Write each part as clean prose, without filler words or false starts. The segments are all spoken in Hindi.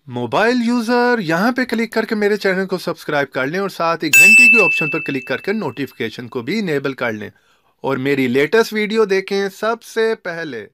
मोबाइल यूजर यहाँ पे क्लिक करके मेरे चैनल को सब्सक्राइब कर लें और साथ ही घंटी के ऑप्शन पर क्लिक करके नोटिफिकेशन को भी इनेबल कर लें और मेरी लेटेस्ट वीडियो देखें सबसे पहले।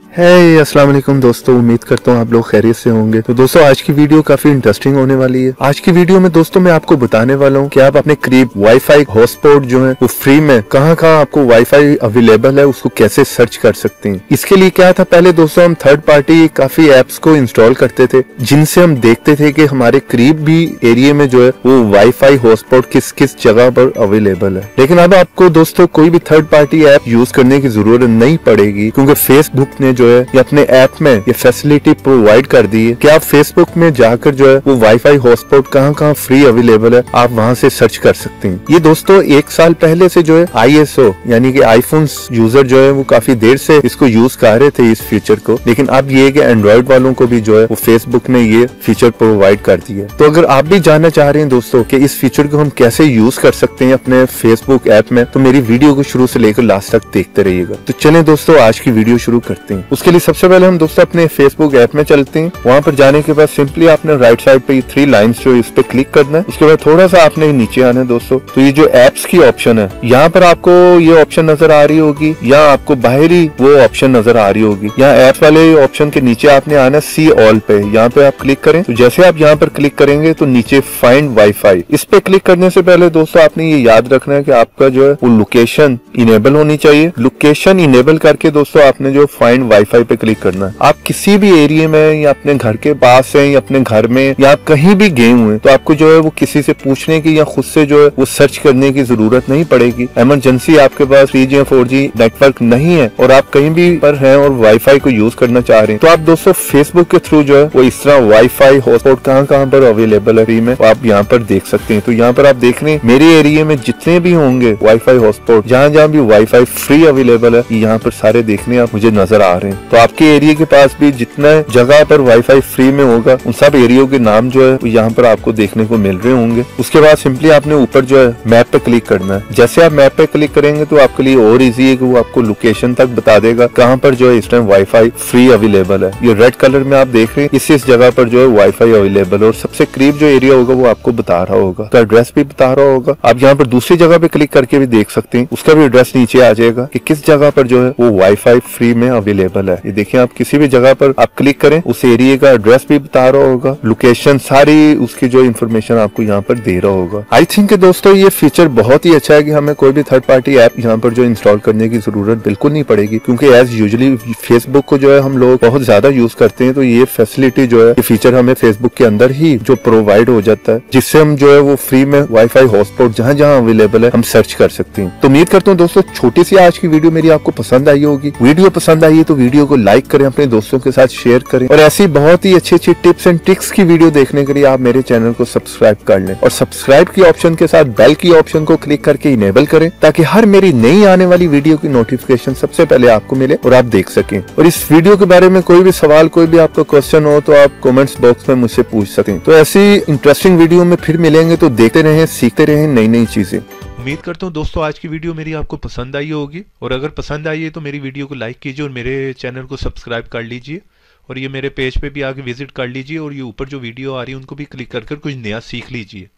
अस्सलाम वालेकुम दोस्तों, उम्मीद करता हूँ आप लोग खैरियत से होंगे। तो दोस्तों आज की वीडियो काफी इंटरेस्टिंग होने वाली है। आज की वीडियो में दोस्तों मैं आपको बताने वाला हूँ कि आप अपने करीब वाईफाई हॉटस्पॉट जो है वो फ्री में कहाँ आपको वाईफाई अवेलेबल है उसको कैसे सर्च कर सकते हैं। इसके लिए क्या था, पहले दोस्तों हम थर्ड पार्टी काफी एप्स को इंस्टॉल करते थे जिनसे हम देखते थे कि हमारे करीब भी एरिया में जो है वो वाईफाई हॉटस्पॉट किस किस जगह पर अवेलेबल है। लेकिन अब आपको दोस्तों कोई भी थर्ड पार्टी ऐप यूज करने की जरूरत नहीं पड़ेगी क्योंकि फेसबुक ने जो है ये अपने ऐप में ये फैसिलिटी प्रोवाइड कर दी है कि आप फेसबुक में जाकर जो है वो वाईफाई हॉटस्पॉट कहाँ फ्री अवेलेबल है आप वहां से सर्च कर सकते हैं। ये दोस्तों 1 साल पहले से जो है ISO यानी कि आईफोन यूजर जो है वो काफी देर से इसको यूज कर रहे थे इस फीचर को, लेकिन अब ये कि एंड्रॉइड वालों को भी जो है वो फेसबुक ने ये फीचर प्रोवाइड कर दिया है। तो अगर आप भी जानना चाह रहे हैं दोस्तों कि इस फीचर को हम कैसे यूज कर सकते हैं अपने फेसबुक ऐप में, तो मेरी वीडियो को शुरू से लेकर लास्ट तक देखते रहिएगा। तो चलें दोस्तों आज की वीडियो शुरू करते हैं। उसके लिए सबसे पहले हम दोस्तों अपने फेसबुक ऐप में चलते हैं। वहां पर जाने के बाद सिंपली आपने राइट साइड पे 3 लाइंस जो इस पे क्लिक करना है। उसके बाद थोड़ा सा आपने नीचे आना है दोस्तों, तो ये जो एप्स की ऑप्शन है यहाँ पर आपको ये ऑप्शन नजर आ रही होगी या आपको बाहरी वो ऑप्शन नजर आ रही होगी। यहाँ ऐप वाले ऑप्शन के नीचे आपने आना सी ऑल पे, यहाँ पे आप क्लिक करें। तो जैसे आप यहाँ पर क्लिक करेंगे तो नीचे फाइंड वाईफाई, इस पे क्लिक करने से पहले दोस्तों आपने ये याद रखना है कि आपका जो है वो लोकेशन इनेबल होनी चाहिए। लोकेशन इनेबल करके दोस्तों आपने जो फाइंड वाईफाई पे क्लिक करना है। आप किसी भी एरिया में या अपने घर के पास है या अपने घर में या आप कहीं भी गए हुए तो आपको जो है वो किसी से पूछने की या खुद से जो है वो सर्च करने की जरूरत नहीं पड़ेगी। इमरजेंसी आपके पास 3G या 4G नेटवर्क नहीं है और आप कहीं भी पर हैं और वाईफाई को यूज करना चाह रहे हैं तो आप दोस्तों फेसबुक के थ्रू जो है वो इस तरह वाईफाई हॉटस्पॉट कहाँ पर अवेलेबल है फ्री में आप यहाँ पर देख सकते हैं। तो यहाँ पर आप देख रहे हैं मेरे एरिया में जितने भी होंगे वाईफाई हॉटस्पॉट जहाँ भी वाईफाई फ्री अवेलेबल है यहाँ पर सारे देखने आप मुझे नजर आ रहे हैं। तो आपके एरिया के पास भी जितना जगह पर वाईफाई फ्री में होगा उन सब एरियो के नाम जो है यहाँ पर आपको देखने को मिल रहे होंगे। उसके बाद सिंपली आपने ऊपर जो है मैप पे क्लिक करना है। जैसे आप मैप पे क्लिक करेंगे तो आपके लिए और इजी है कि वो आपको लोकेशन तक बता देगा कहाँ पर जो है इस टाइम वाईफाई फ्री अवेलेबल है। ये रेड कलर में आप देख रहे हैं इस जगह पर जो है वाईफाई अवेलेबल है और सबसे करीब जो एरिया होगा वो आपको बता रहा होगा, उसका एड्रेस भी बता रहा होगा। आप यहाँ पर दूसरी जगह पे क्लिक करके भी देख सकते हैं, उसका भी एड्रेस नीचे आ जाएगा कि किस जगह पर जो है वो वाईफाई फ्री में अवेलेबल है। ये देखिए आप किसी भी जगह पर आप क्लिक करें उस एरिया का एड्रेस भी बता रहा होगा, लोकेशन सारी उसकी जो इन्फॉर्मेशन आपको यहाँ पर दे रहा होगा। आई थिंक दोस्तों ये फीचर बहुत ही अच्छा है कि हमें कोई भी थर्ड पार्टी ऐप यहाँ पर जो इंस्टॉल करने की जरूरत बिल्कुल नहीं पड़ेगी क्योंकि एज यूजुअली फेसबुक को जो है हम लोग बहुत ज्यादा यूज करते हैं। तो ये फैसिलिटी जो है ये फीचर हमें फेसबुक के अंदर ही जो प्रोवाइड हो जाता है जिससे हम जो है वो फ्री में वाईफाई हॉटस्पॉट जहाँ अवेलेबल है हम सर्च कर सकते हैं। तो उम्मीद करता हूँ दोस्तों छोटी सी आज की वीडियो मेरी आपको पसंद आई होगी। वीडियो पसंद आई है तो वीडियो को लाइक करें, अपने दोस्तों के साथ शेयर करें और ऐसी बहुत ही अच्छी टिप्स एंड ट्रिक्स की वीडियो देखने के लिए आप मेरे चैनल को सब्सक्राइब कर लें और सब्सक्राइब की ऑप्शन के साथ बेल की ऑप्शन को क्लिक करके इनेबल करें ताकि हर मेरी नई आने वाली वीडियो की नोटिफिकेशन सबसे पहले आपको मिले और आप देख सकें। और इस वीडियो के बारे में कोई भी सवाल कोई भी आपका क्वेश्चन हो तो आप कमेंट्स बॉक्स में मुझसे पूछ सकें। तो ऐसी इंटरेस्टिंग वीडियो में फिर मिलेंगे, तो देखते रहें, सीखते रहें नई चीजें। उम्मीद करता हूँ दोस्तों आज की वीडियो मेरी आपको पसंद आई होगी और अगर पसंद आई है तो मेरी वीडियो को लाइक कीजिए और मेरे चैनल को सब्सक्राइब कर लीजिए और ये मेरे पेज पे भी आके विजिट कर लीजिए और ये ऊपर जो वीडियो आ रही है उनको भी क्लिक कर कुछ नया सीख लीजिए।